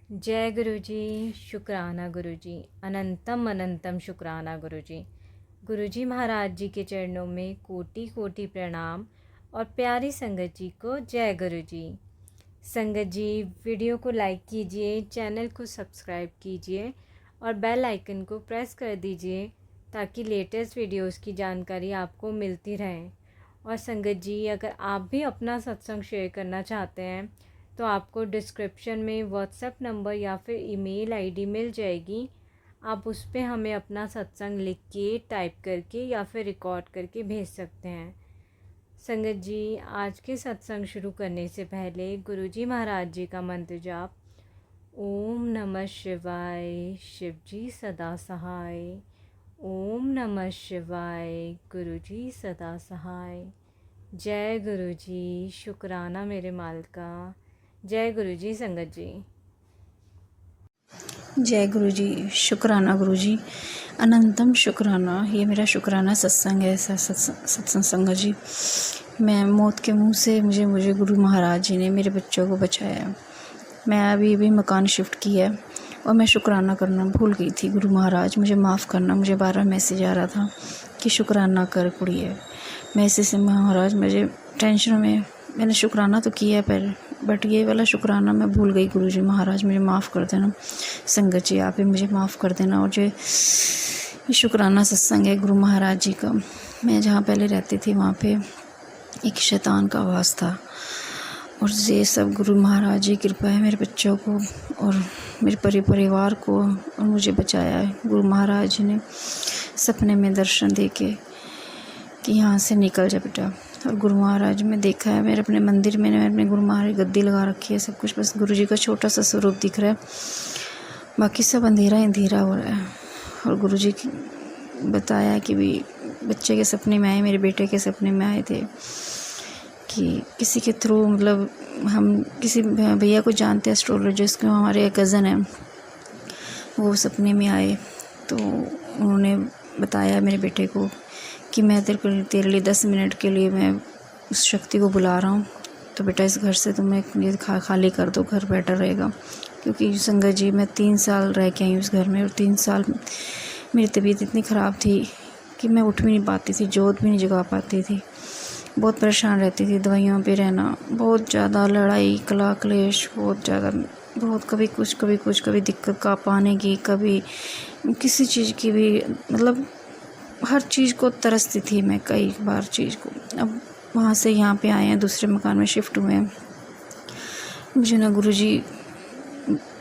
जय गुरु जी। शुक्राना गुरु जी। अनंतम अनंतम शुक्राना गुरु जी। गुरु जी महाराज जी के चरणों में कोटि कोटि प्रणाम और प्यारी संगत जी को जय गुरु जी। संगत जी, वीडियो को लाइक कीजिए, चैनल को सब्सक्राइब कीजिए और बेल आइकन को प्रेस कर दीजिए ताकि लेटेस्ट वीडियोस की जानकारी आपको मिलती रहे। और संगत जी, अगर आप भी अपना सत्संग शेयर करना चाहते हैं तो आपको डिस्क्रिप्शन में व्हाट्सएप नंबर या फिर ईमेल आईडी मिल जाएगी। आप उस पर हमें अपना सत्संग लिख के, टाइप करके या फिर रिकॉर्ड करके भेज सकते हैं। संगत जी, आज के सत्संग शुरू करने से पहले गुरु जी महाराज जी का मंत्र जाप। ओम नमः शिवाय, शिव जी सदा सहाय। ओम नमः शिवाय, गुरु जी सदा सहाय। जय गुरु जी। शुक्राना मेरे मालिका। जय गुरु जी। संगत जी, जय गुरु जी। शुक्राना गुरु जी। अनंतम शुक्राना। ये मेरा शुक्राना सत्संग है। सत्संग संगत जी, मैं मौत के मुंह से मुझे गुरु महाराज जी ने मेरे बच्चों को बचाया। मैं अभी मकान शिफ्ट किया है और मैं शुक्राना करना भूल गई थी। गुरु महाराज मुझे माफ़ करना। मुझे 12 मैसेज आ रहा था कि शुक्राना कर कुड़िए। मैसेज से महाराज मुझे टेंशन में मैंने शुक्राना तो किया पर बट ये वाला शुक्राना मैं भूल गई। गुरु जी महाराज मुझे माफ़ कर देना। संगत जी, आप ही मुझे माफ़ कर देना। और जो ये शुक्राना सत्संग है गुरु महाराज जी का, मैं जहाँ पहले रहती थी वहाँ पे एक शैतान का वास था और ये सब गुरु महाराज जी कृपा है मेरे बच्चों को और मेरे परिवार को और मुझे बचाया है। गुरु महाराज जी ने सपने में दर्शन दे के कि यहाँ से निकल जा बेटा। और गुरु महाराज में देखा है, मेरे अपने मंदिर में मैंने अपने गुरु महाराज गद्दी लगा रखी है, सब कुछ, बस गुरु जी का छोटा सा स्वरूप दिख रहा है, बाकी सब अंधेरा ही अंधेरा हो रहा है। और गुरु जी बताया कि भी बच्चे के सपने में आए, मेरे बेटे के सपने में आए थे कि किसी के थ्रू, मतलब हम किसी भैया को जानते हैं एस्ट्रोलॉजिस्ट को, हमारे कज़न हैं, वो सपने में आए तो उन्होंने बताया मेरे बेटे को कि मैं तेरे लिए 10 मिनट के लिए मैं उस शक्ति को बुला रहा हूँ, तो बेटा इस घर से तुम्हें ये खाली कर दो, घर बेटर रहेगा। क्योंकि संगत जी, मैं 3 साल रह के आई उस घर में और 3 साल मेरी तबीयत इतनी ख़राब थी कि मैं उठ भी नहीं पाती थी, जोत भी नहीं जगा पाती थी, बहुत परेशान रहती थी। दवाइयों पे रहना, बहुत ज़्यादा लड़ाई कला क्लेश, बहुत ज़्यादा, बहुत कभी कुछ कभी दिक्कत का पाने की, कभी किसी चीज़ की भी, मतलब हर चीज़ को तरसती थी मैं कई बार चीज़ को। अब वहाँ से यहाँ पे आए हैं, दूसरे मकान में शिफ्ट हुए हैं। मुझे ना गुरुजी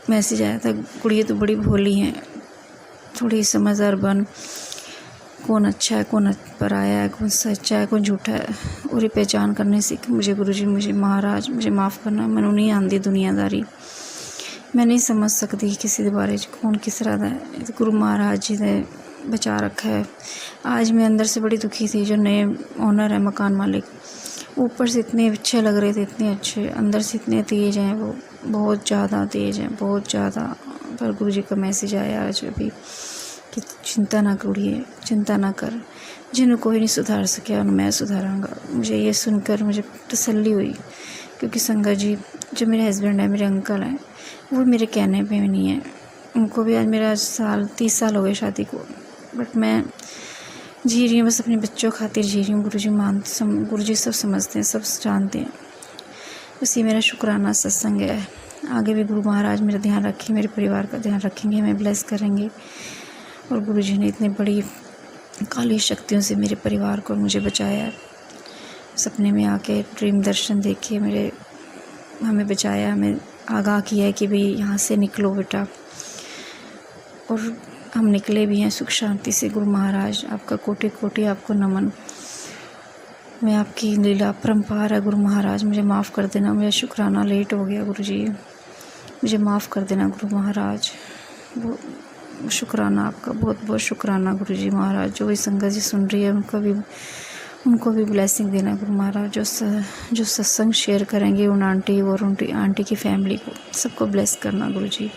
मैसेज आया था, कुड़िए तो बड़ी भोली हैं, थोड़ी समझदार बन, कौन अच्छा है कौन पराया है, कौन सच्चा है कौन झूठा है, और ये पहचान करने सीख। मुझे गुरुजी, मुझे महाराज मुझे माफ़ करना। मैंने नहीं आंदी दुनियादारी, मैं नहीं समझ सकती किसी के बारे कौन किस तरह है। गुरु महाराज जी ने बचा रखा है। आज मैं अंदर से बड़ी दुखी थी। जो नए ओनर है, मकान मालिक, ऊपर से इतने अच्छे लग रहे थे, इतने अच्छे, अंदर से इतने तेज़ हैं, वो बहुत ज़्यादा तेज़ हैं, बहुत ज़्यादा। पर गुरु जी का मैसेज आया आज अभी कि चिंता ना करिए, चिंता ना कर, जिन्हें कोई नहीं सुधार सके उन्हें मैं सुधारूँगा। मुझे ये सुनकर मुझे तसल्ली हुई, क्योंकि संगत जी, जो मेरे हस्बैंड है, मेरे अंकल हैं, वो मेरे कहने पे भी नहीं है। उनको भी आज मेरा 30 साल हो गए शादी को, बट मैं जी रही हूँ, बस अपने बच्चों खातिर जी रही हूँ। गुरुजी सब समझते हैं, सब जानते हैं। बस ये मेरा शुक्राना सत्संग है। आगे भी गुरु महाराज मेरा ध्यान रखें, मेरे परिवार का ध्यान रखेंगे, हमें ब्लेस करेंगे। और गुरुजी ने इतनी बड़ी काली शक्तियों से मेरे परिवार को मुझे बचाया है। सपने में आके ड्रीम दर्शन देखे हमें बचाया, हमें आगाह किया है कि भाई यहाँ से निकलो बेटा। और हम निकले भी हैं सुख शांति से। गुरु महाराज आपका कोटि कोटि आपको नमन। मैं आपकी लीला परम्पार है गुरु महाराज, मुझे माफ़ कर देना। मेरा शुक्राना लेट हो गया गुरु जी, मुझे माफ़ कर देना गुरु महाराज। वो शुक्राना आपका, बहुत बहुत शुक्राना गुरु जी महाराज। जो भी संगत जी सुन रही है उनको भी ब्लेसिंग देना गुरु महाराज। जो सत्संग शेयर करेंगे उन आंटी और उनकी आंटी की फैमिली को, सबको ब्लेस करना गुरु जी।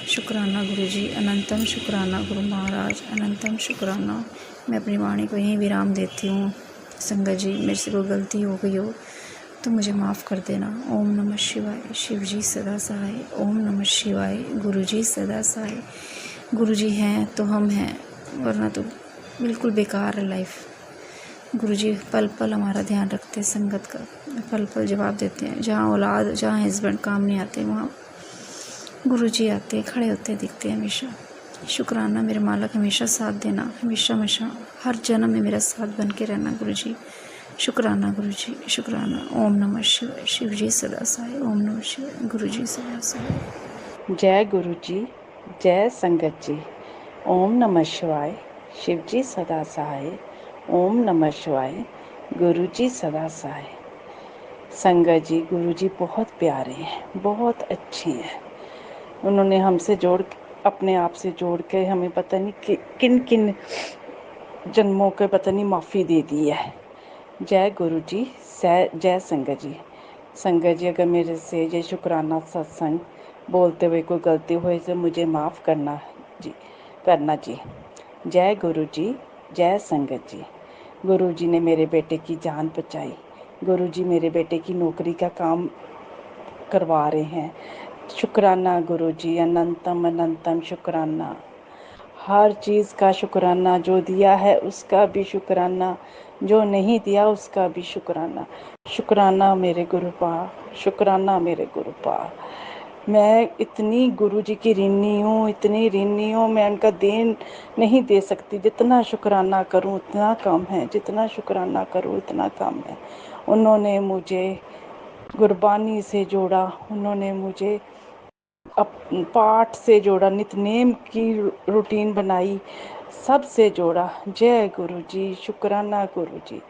शुक्राना गुरु जी। अनंतम शुक्राना गुरु महाराज, अनंतम शुक्राना। मैं अपनी वाणी को यहीं विराम देती हूँ। संगत जी, मेरे से कोई गलती हो गई हो तो मुझे माफ़ कर देना। ओम नमः शिवाय। शिव जी सदा सहाय। ओम नमः शिवाय। गुरु जी सदा सहाय। गुरु जी हैं तो हम हैं, वरना तो बिल्कुल बेकार है लाइफ। गुरु जी पल पल हमारा ध्यान रखते हैं, संगत का पल पल जवाब देते हैं। जहाँ औलाद, जहाँ हस्बैंड काम नहीं आते, वहाँ गुरु जी आते हैं, खड़े होते हैं, दिखते हैं हमेशा। शुक्राना मेरे मालिक, हमेशा साथ देना, हमेशा हमेशा हर जन्म में मेरा साथ बन के रहना गुरु जी। शुक्राना गुरु जी, शुक्राना। ओम नमः शिवाय। शिव जी सदा सहाय। ओम नमः शिवाय। गुरु जी सदा सहाय। जय गुरु जी, जय संगत जी। ओम नमः शिवाय। शिव जी सदा सहाय। ओम नमः शिवाय। गुरु जी सदा सहाय। संगत जी, गुरु जी बहुत प्यारे हैं, बहुत अच्छे हैं। उन्होंने हमसे अपने आप से जोड़ के हमें पता नहीं किन किन जन्मों के पता नहीं माफ़ी दे दी है। जय गुरु जी, जय संगत जी। संगत जी, अगर मेरे से ये शुक्राना सत्संग बोलते हुए कोई गलती हुई तो मुझे माफ़ करना जी। जय गुरु जी, जय संगत जी। गुरु जी ने मेरे बेटे की जान बचाई। गुरु जी मेरे बेटे की नौकरी का काम करवा रहे हैं। शुक्राना गुरु जी, अनंतम अनंतम शुक्राना। हर चीज़ का शुक्राना, जो दिया है उसका भी शुक्राना, जो नहीं दिया उसका भी शुक्राना। शुक्राना मेरे गुरुपा, शुक्राना मेरे गुरुपा। मैं इतनी गुरु जी की ऋणी हूँ, इतनी ऋणी हूँ, मैं उनका देन नहीं दे सकती। जितना शुक्राना करूँ उतना कम है, जितना शुक्राना करूँ उतना कम है। उन्होंने मुझे गुरबानी से जोड़ा, उन्होंने मुझे पाठ से जोड़ा, नितनेम की रूटीन बनाई, सबसे जोड़ा। जय गुरु जी, शुक्राना गुरु जी।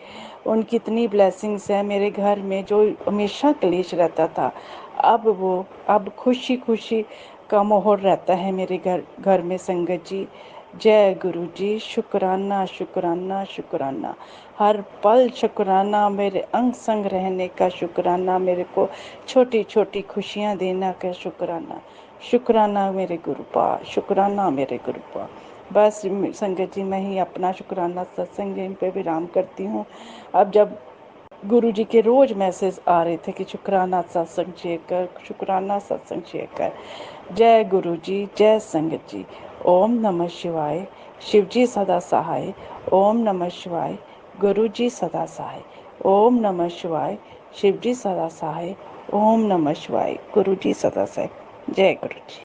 उनकी इतनी ब्लेसिंग्स है मेरे घर में, जो हमेशा क्लेश रहता था, अब खुशी खुशी का माहौल रहता है मेरे घर में। संगत जी, जय गुरु जी, शुक्राना शुक्राना शुक्राना। हर पल शुक्राना, मेरे अंग संग रहने का शुक्राना, मेरे को छोटी छोटी खुशियाँ देना का शुक्राना। शुक्राना मेरे गुरुपा, शुक्राना मेरे गुरुपा। बस संगत जी, मैं ही अपना शुक्राना सत्संग यहीं पे विराम करती हूँ। अब जब गुरु जी के रोज मैसेज आ रहे थे कि शुक्राना सत्संग शेयर कर, शुक्राना सत्संग शेयर कर। जय गुरु जी, जय संगत जी। ओम नमः शिवाय। शिव जी सदा सहाय। ओम नमः शिवाय। गुरु जी सदा सहाय। ओम नमः शिवाय। शिव जी सदा सहाय। ओम नमः शिवाय। गुरु जी सदा सहाय। जय गुरु जी।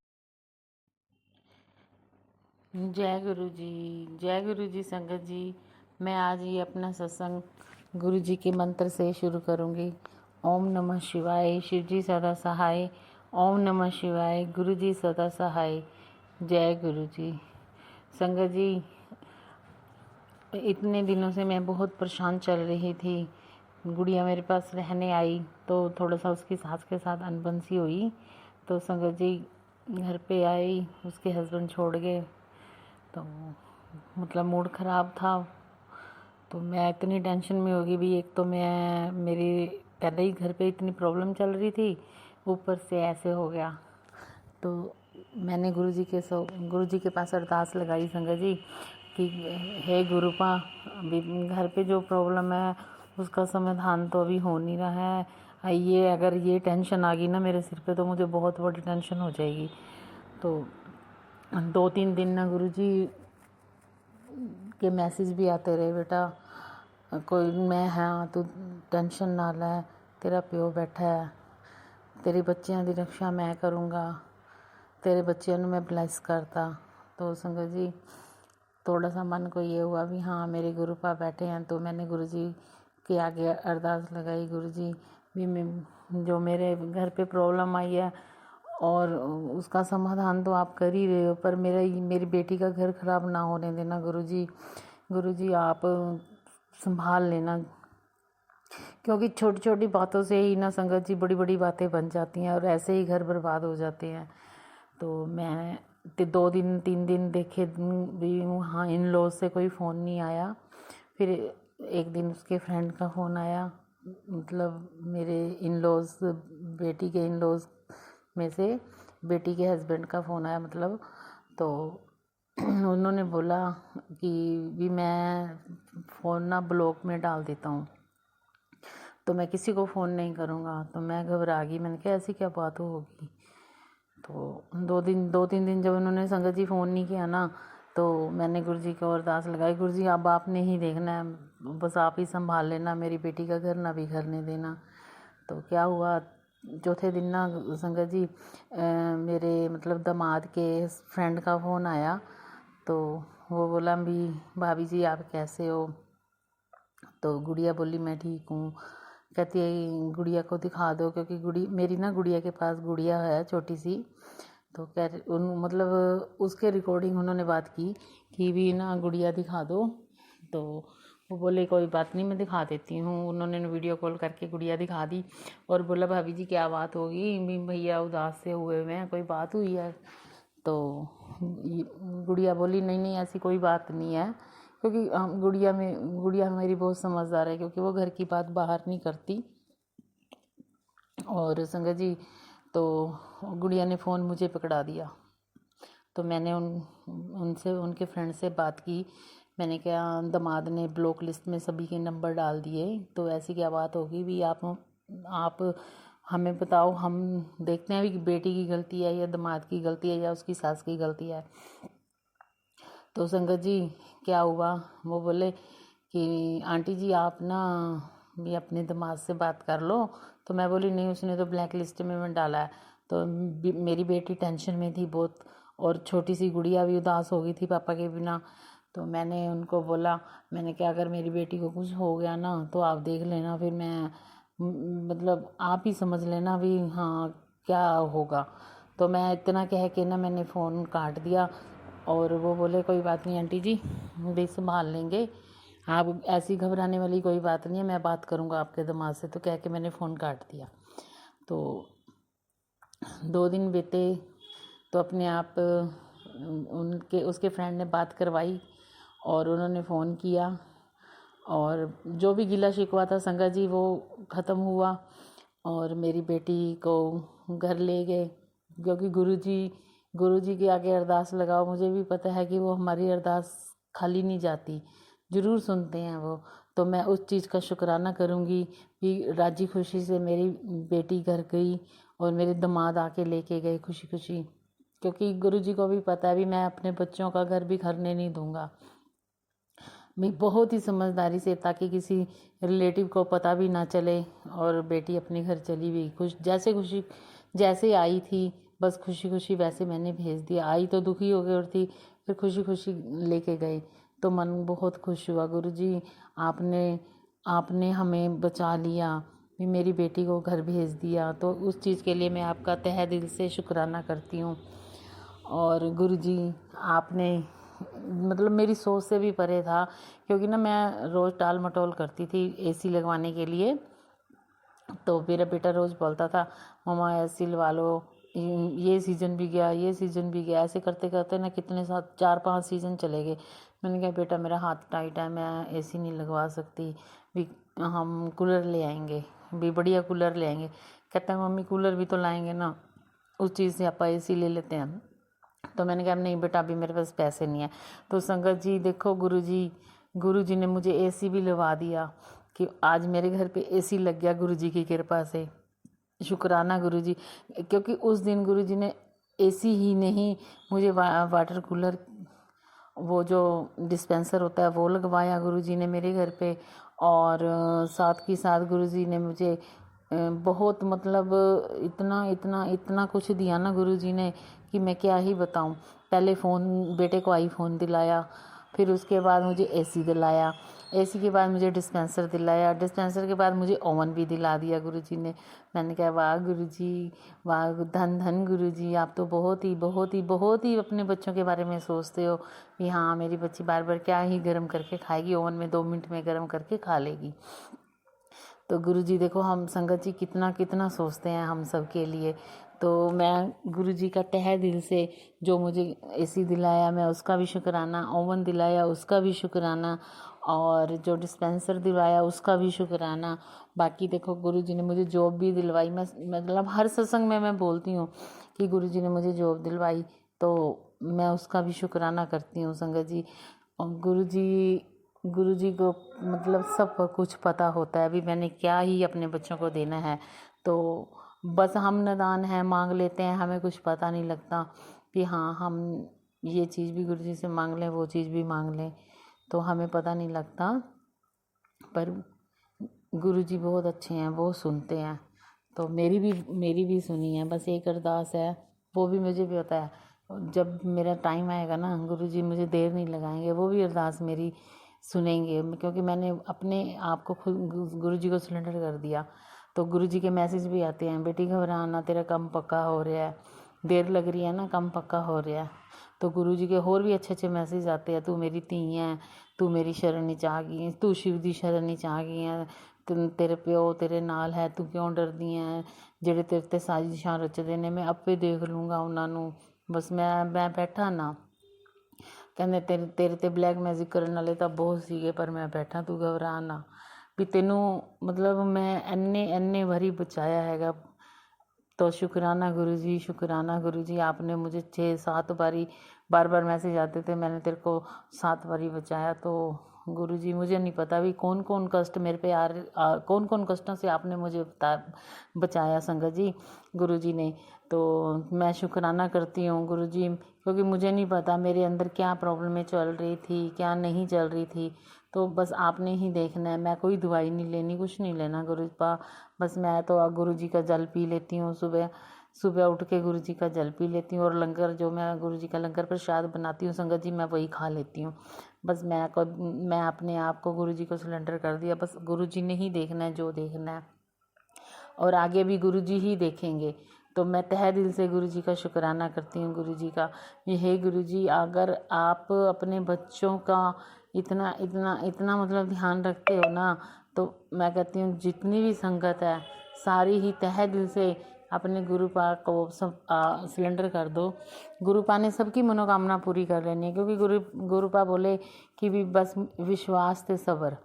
जय गुरु जी, जय गुरु जी। संगत जी, मैं आज ये अपना सत्संग गुरु जी के मंत्र से शुरू करूँगी। ओम नमः शिवाय। शिव जी सदा सहाय। ओम नमः शिवाय। गुरु जी सदा सहाय। जय गुरु जी। संगत जी, इतने दिनों से मैं बहुत परेशान चल रही थी। गुड़िया मेरे पास रहने आई तो थोड़ा सा उसकी सास के साथ अनबन सी हुई, तो संगत जी घर पे आई, उसके हस्बैंड छोड़ गए, तो मतलब मूड ख़राब था। तो मैं इतनी टेंशन में होगी भी, एक तो मैं मेरी पहले ही घर पे इतनी प्रॉब्लम चल रही थी, ऊपर से ऐसे हो गया। तो मैंने गुरु जी के पास अरदास लगाई संगत जी कि हे गुरुपा, अभी घर पे जो प्रॉब्लम है उसका समाधान तो अभी हो नहीं रहा है। ये अगर ये टेंशन आ गई ना मेरे सिर पे तो मुझे बहुत बड़ी टेंशन हो जाएगी। तो 2-3 दिन ना गुरु जी के मैसेज भी आते रहे, बेटा कोई मैं हाँ तू टेंशन ना ले, तेरा प्यो बैठा है, तेरे बच्चों की रक्षा मैं करूँगा, तेरे बच्चों ਨੂੰ मैं ब्लेस करता। तो संगत जी थोड़ा सा मन को ये हुआ भी हाँ मेरे गुरु पा बैठे हैं, तो मैंने गुरु जी के आगे अरदास लगाई, गुरु जी भी जो मेरे घर पे प्रॉब्लम आई है और उसका समाधान तो आप कर ही रहे हो, पर मेरी बेटी का घर ख़राब ना होने देना गुरु जी आप संभाल लेना, क्योंकि छोटी छोटी बातों से ही ना संगत जी बड़ी बड़ी बातें बन जाती हैं और ऐसे ही घर बर्बाद हो जाते हैं। तो मैं 2-3 दिन देखे भी हाँ, इन लॉज से कोई फ़ोन नहीं आया। फिर एक दिन उसके फ्रेंड का फ़ोन आया, मतलब मेरे इन लॉज, बेटी के इन लॉज में से बेटी के हस्बैंड का फ़ोन आया, मतलब तो उन्होंने बोला कि भी मैं फ़ोन ना ब्लॉक में डाल देता हूँ। तो मैं किसी को फ़ोन नहीं करूँगा। तो मैं घबरा गई, मैंने कहा ऐसी क्या बात होगी। तो 2-3 दिन जब उन्होंने संगत जी फ़ोन नहीं किया ना, तो मैंने गुरु जी को अरदास लगाई, गुरु जी अब आपने ही देखना है, बस आप ही संभाल लेना, मेरी बेटी का घर ना बिखरने देना। तो क्या हुआ, चौथे दिन ना संगत जी मेरे मतलब दामाद के फ्रेंड का फ़ोन आया। तो वो बोला भी भाभी जी आप कैसे हो। तो गुड़िया बोली मैं ठीक हूँ। कहती है गुड़िया को दिखा दो, क्योंकि मेरी ना गुड़िया के पास गुड़िया है छोटी सी। तो मतलब उसके रिकॉर्डिंग उन्होंने बात की कि भी ना गुड़िया दिखा दो। तो वो बोले कोई बात नहीं मैं दिखा देती हूँ। उन्होंने वीडियो कॉल करके गुड़िया दिखा दी और बोला भाभी जी क्या बात होगी, भैया उदास से हुए हुए हैं, कोई बात हुई है। तो गुड़िया बोली नहीं नहीं ऐसी कोई बात नहीं है, क्योंकि गुड़िया मेरी बहुत समझदार है, क्योंकि वो घर की बात बाहर नहीं करती। और संगत जी तो गुड़िया ने फ़ोन मुझे पकड़ा दिया। तो मैंने उनसे उनके फ्रेंड से बात की। मैंने कहा दामाद ने ब्लॉक लिस्ट में सभी के नंबर डाल दिए, तो ऐसी क्या बात होगी भी, आप हमें बताओ, हम देखते हैं भी बेटी की गलती है या दामाद की गलती है या उसकी सास की गलती है। तो संगत जी क्या हुआ, वो बोले कि आंटी जी आप ना भी अपने दामाद से बात कर लो। तो मैं बोली नहीं, उसने तो ब्लैक लिस्ट में मैं डाला है। तो मेरी बेटी टेंशन में थी बहुत, और छोटी सी गुड़िया भी उदास हो गई थी पापा के बिना। तो मैंने उनको बोला, मैंने कहा अगर मेरी बेटी को कुछ हो गया ना तो आप देख लेना, फिर मैं मतलब आप ही समझ लेना भी हाँ क्या होगा। तो मैं इतना कह के ना मैंने फ़ोन काट दिया। और वो बोले कोई बात नहीं आंटी जी भी संभाल लेंगे, आप ऐसी घबराने वाली कोई बात नहीं है, मैं बात करूँगा आपके दामाद से। तो कह के मैंने फ़ोन काट दिया। तो 2 दिन बीते तो अपने आप उसके फ्रेंड ने बात करवाई और उन्होंने फ़ोन किया, और जो भी गिला शिकवा था संगत जी वो ख़त्म हुआ। और मेरी बेटी को घर ले गए, क्योंकि गुरुजी के आगे अरदास लगाओ, मुझे भी पता है कि वो हमारी अरदास खाली नहीं जाती, ज़रूर सुनते हैं वो। तो मैं उस चीज़ का शुक्राना करूँगी कि राजी खुशी से मेरी बेटी घर गई और मेरे दामाद आके लेके गए खुशी खुशी, क्योंकि गुरुजी को भी पता है भी मैं अपने बच्चों का घर बिखरने नहीं दूंगा। मैं बहुत ही समझदारी से, ताकि किसी रिलेटिव को पता भी ना चले, और बेटी अपने घर चली गई जैसे आई थी, बस खुशी खुशी वैसे मैंने भेज दिया। आई तो दुखी हो गई और थी, फिर खुशी खुशी लेके गए। तो मन बहुत खुश हुआ, गुरुजी आपने हमें बचा लिया, भी मेरी बेटी को घर भेज दिया। तो उस चीज़ के लिए मैं आपका तहे दिल से शुक्राना करती हूँ। और गुरुजी आपने मतलब मेरी सोच से भी परे था, क्योंकि ना मैं रोज़ टाल मटोल करती थी एसी लगवाने के लिए। तो मेरा बेटा रोज़ बोलता था मम्मा एसी लगा लो, ये सीज़न भी गया, ये सीज़न भी गया, ऐसे करते करते ना कितने 4-5 सीज़न चले गए। मैंने कहा बेटा मेरा हाथ टाइट है, मैं एसी नहीं लगवा सकती, भी हम कूलर ले आएंगे, भी बढ़िया कूलर ले आएंगे। कहता है मम्मी कूलर भी तो लाएंगे ना, उस चीज़ से आप एसी ले लेते हैं। तो मैंने कहा नहीं बेटा अभी मेरे पास पैसे नहीं है। तो संगत जी देखो गुरुजी ने मुझे एसी भी लगा दिया, कि आज मेरे घर पे एसी लग गया गुरुजी की कृपा से। शुक्राना गुरुजी, क्योंकि उस दिन गुरुजी ने एसी ही नहीं मुझे वाटर कूलर, वो जो डिस्पेंसर होता है वो लगवाया गुरुजी ने मेरे घर पे। और साथ ही साथ गुरुजी ने मुझे बहुत मतलब इतना कुछ दिया ना गुरुजी ने, कि मैं क्या ही बताऊं। पहले बेटे को आईफोन दिलाया, फिर उसके बाद मुझे एसी दिलाया, एसी के बाद मुझे डिस्पेंसर दिलाया, डिस्पेंसर के बाद मुझे ओवन भी दिला दिया गुरुजी ने। मैंने कहा वाह गुरुजी, वाह धन धन गुरुजी, आप तो बहुत ही अपने बच्चों के बारे में सोचते हो कि हाँ मेरी बच्ची बार बार क्या ही गर्म करके खाएगी, ओवन में 2 मिनट में गर्म करके खा लेगी। तो गुरुजी देखो हम संगत जी कितना सोचते हैं हम सब के लिए। तो मैं गुरुजी का तहे दिल से, जो मुझे एसी दिलाया मैं उसका भी शुक्राना, ओवन दिलाया उसका भी शुक्राना, और जो डिस्पेंसर दिलाया उसका भी शुक्राना। बाकी देखो गुरुजी ने मुझे जॉब भी दिलवाई। मैं मतलब हर सत्संग में मैं बोलती हूँ कि गुरुजी ने मुझे जॉब दिलवाई, तो मैं उसका भी शुक्राना करती हूँ संगत जी। और गुरुजी गुरुजी को मतलब सब कुछ पता होता है। अभी मैंने क्या ही अपने बच्चों को देना है, तो बस हम नादान हैं, मांग लेते हैं, हमें कुछ पता नहीं लगता कि हाँ हम ये चीज़ भी गुरुजी से मांग लें, वो चीज़ भी मांग लें, तो हमें पता नहीं लगता। पर गुरुजी बहुत अच्छे हैं, वो सुनते हैं। तो मेरी भी सुनी है। बस एक अरदास है, वो भी मुझे भी पता है, जब मेरा टाइम आएगा ना गुरुजी मुझे देर नहीं लगाएंगे, वो भी अरदास मेरी सुनेंगे, क्योंकि मैंने अपने आप को खुद गुरुजी को सिलेंडर कर दिया। तो गुरुजी के मैसेज भी आते हैं, बेटी घबराना, तेरा काम पक्का हो रहा है, देर लग रही है ना, काम पक्का हो रहा है। तो गुरुजी के होर भी अच्छे अच्छे मैसेज आते हैं, तू मेरी धी है, तू मेरी शरण च आ गई, तू शिव दी शरण च आ गई है, तेरे प्यो तेरे नाल है, तू क्यों डरदी है, ਜਿਹੜੇ तेरे ते साजिशां रचदे ने मैं आपे देख लूँगा ਉਹਨਾਂ ਨੂੰ, बस मैं बैठा ना। ਕਹਿੰਦੇ ਤੇਰੇ ਤੇ ਬਲੈਕ ਮੈਜਿਕ ਕਰਨ ਵਾਲੇ ਤਾਂ ਬਹੁਤ ਸੀਗੇ, ਪਰ ਮੈਂ ਬੈਠਾ, ਤੂੰ ਘਬਰਾ ਨਾ, ਵੀ ਤੈਨੂੰ ਮਤਲਬ ਮੈਂ ਇੰਨੇ ਵਾਰੀ ਬਚਾਇਆ ਹੈਗਾ। तो शुक्राना गुरुजी, शुक्राना गुरुजी, आपने मुझे 6-7 बार मैसेज आते थे, मैंने तेरे को 7 बारी बचाया। तो गुरुजी मुझे नहीं पता भी कौन कौन कष्ट मेरे पे कौन कौन कष्टों से आपने मुझे बचाया संगत जी, गुरुजी ने। तो मैं शुक्राना करती हूँ गुरुजी, क्योंकि मुझे नहीं पता मेरे अंदर क्या प्रॉब्लमें चल रही थी, क्या नहीं चल रही थी। तो बस आपने ही देखना है, मैं कोई दवाई नहीं लेनी, कुछ नहीं लेना गुरुपा। बस मैं तो गुरुजी का जल पी लेती हूँ, सुबह उठ के गुरुजी का जल पी लेती हूँ, और लंगर जो मैं गुरुजी का लंगर प्रसाद बनाती हूँ संगत जी, मैं वही खा लेती हूँ। बस मैं अपने आप को गुरुजी को सिलेंडर कर दिया। बस गुरुजी ने ही देखना है जो देखना है, और आगे भी गुरुजी ही देखेंगे। तो मैं तहे दिल से गुरुजी का शुक्राना करती हूँ, गुरुजी का। ये हे गुरुजी, अगर आप अपने बच्चों का इतना इतना इतना मतलब ध्यान रखते हो ना, तो मैं कहती हूँ जितनी भी संगत है सारी ही तहे दिल से अपने गुरुपा को सब सिलेंडर कर दो। गुरुपा ने सबकी मनोकामना पूरी कर लेनी है, क्योंकि गुरुपा बोले कि भी बस विश्वास ते सब्र,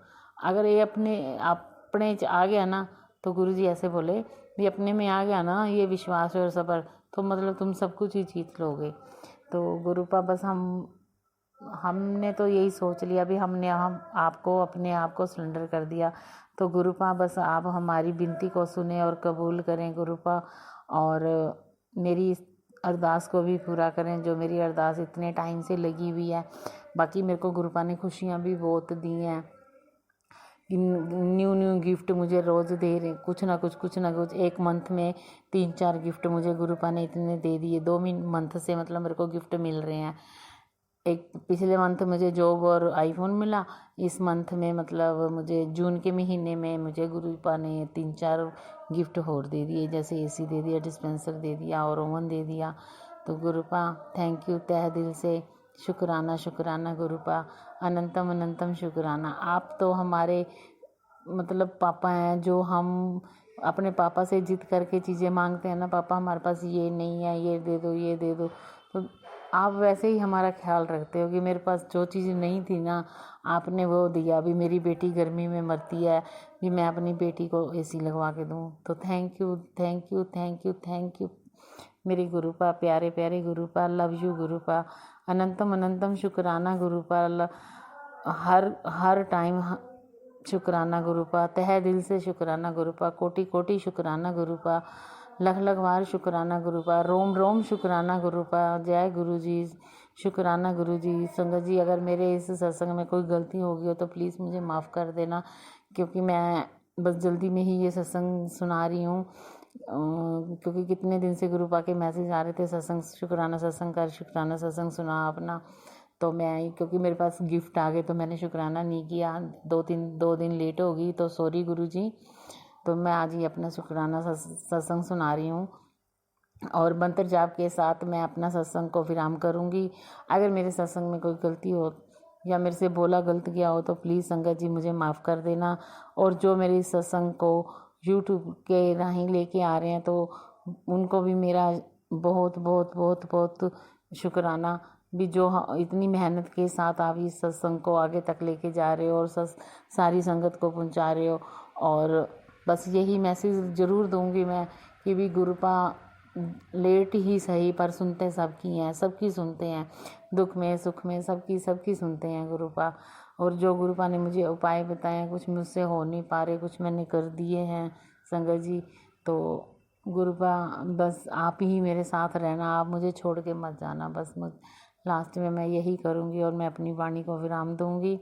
अगर ये अपने आ गया ना, तो गुरुजी ऐसे बोले भी अपने में आ गया ना ये विश्वास और सब्र, तो मतलब तुम सब कुछ ही जीत लोगे। तो गुरुपा बस हमने तो यही सोच लिया भी हम आपको अपने आप को सिलेंडर कर दिया। तो गुरुपा बस आप हमारी विनती को सुने और कबूल करें गुरुपा, और मेरी इस अरदास को भी पूरा करें, जो मेरी अरदास इतने टाइम से लगी हुई है। बाकी मेरे को गुरुपा ने खुशियाँ भी बहुत दी हैं, न्यू गिफ्ट मुझे रोज़ दे रहे, कुछ ना कुछ। एक मंथ में 3-4 गिफ्ट मुझे गुरुपा ने इतने दे दिए। 2 मंथ से मतलब मेरे को गिफ्ट मिल रहे हैं। एक पिछले मंथ मुझे जॉब और आईफोन मिला, इस मंथ में मतलब मुझे जून के महीने में मुझे गुरुपा ने 3-4 गिफ्ट और दे दिए, जैसे एसी दे दिया, डिस्पेंसर दे दिया और ओवन दे दिया। तो गुरुपा थैंक यू, तहे दिल से शुक्राना गुरुपा, अनंतम शुक्राना। आप तो हमारे मतलब पापा हैं, जो हम अपने पापा से जिद करके चीज़ें मांगते हैं ना, पापा हमारे पास ये नहीं है, ये दे दो, तो आप वैसे ही हमारा ख्याल रखते हो कि मेरे पास जो चीज़ नहीं थी ना, आपने वो दिया। अभी मेरी बेटी गर्मी में मरती है, भी मैं अपनी बेटी को एसी लगवा के दूँ। तो थैंक यू मेरे गुरुपा, प्यारे गुरुपा, लव यू गुरुपा, अनंतम शुक्राना गुरुपा, हर टाइम शुक्राना गुरुपा, तहे दिल से शुक्राना गुरुपा, कोटि शुक्राना गुरुपा, लख बार शुक्राना गुरुपा, रोम शुक्राना गुरुपा। जय गुरु जी, शुक्राना गुरु जी। संगत जी, अगर मेरे इस सत्संग में कोई गलती होगी हो तो प्लीज़ मुझे माफ़ कर देना, क्योंकि मैं बस जल्दी में ही ये सत्संग सुना रही हूँ, क्योंकि कितने दिन से गुरुपा के मैसेज आ रहे थे, शुक्राना सत्संग सुना अपना। तो मैं, क्योंकि मेरे पास गिफ्ट आ गए तो मैंने शुक्राना नहीं किया, 2 दिन लेट हो गई, तो सॉरी गुरु जी। तो मैं आज ही अपना शुक्राना सत्संग सुना रही हूँ, और मंत्र जाप के साथ मैं अपना सत्संग को विराम करूँगी। अगर मेरे सत्संग में कोई गलती हो या मेरे से बोला गलत गया हो तो प्लीज़ संगत जी मुझे माफ़ कर देना। और जो मेरे इस सत्संग को यूट्यूब के राਹੀਂ लेके आ रहे हैं, तो उनको भी मेरा बहुत शुक्राना, भी जो इतनी मेहनत के साथ आप इस सत्संग को आगे तक लेके जा रहे हो और सारी संगत को पहुंचा रहे हो। और बस यही मैसेज ज़रूर दूंगी मैं कि भी गुरुपा लेट ही सही, पर सुनते सबकी हैं, सबकी सुनते हैं, दुख में सुख में सबकी सुनते हैं गुरुपा। और जो गुरुपा ने मुझे उपाय बताए, कुछ मुझसे हो नहीं पा रहे, कुछ मैंने कर दिए हैं संगत जी। तो गुरुपा बस आप ही मेरे साथ रहना, आप मुझे छोड़ के मत जाना। बस लास्ट में मैं यही करूँगी और मैं अपनी वाणी को विराम दूँगी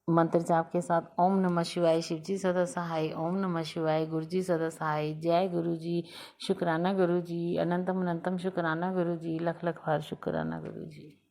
मंत्र जाप के साथ। ओम नमः शिवाय, शिव जी सदा सहाय। ओम नमः शिवाय, गुरु जी सदा सहाय। जय गुरु जी, शुक्राना गुरु जी, अनंतम अनंतम शुक्राना गुरु जी, लख लख बार शुक्राना गुरु जी।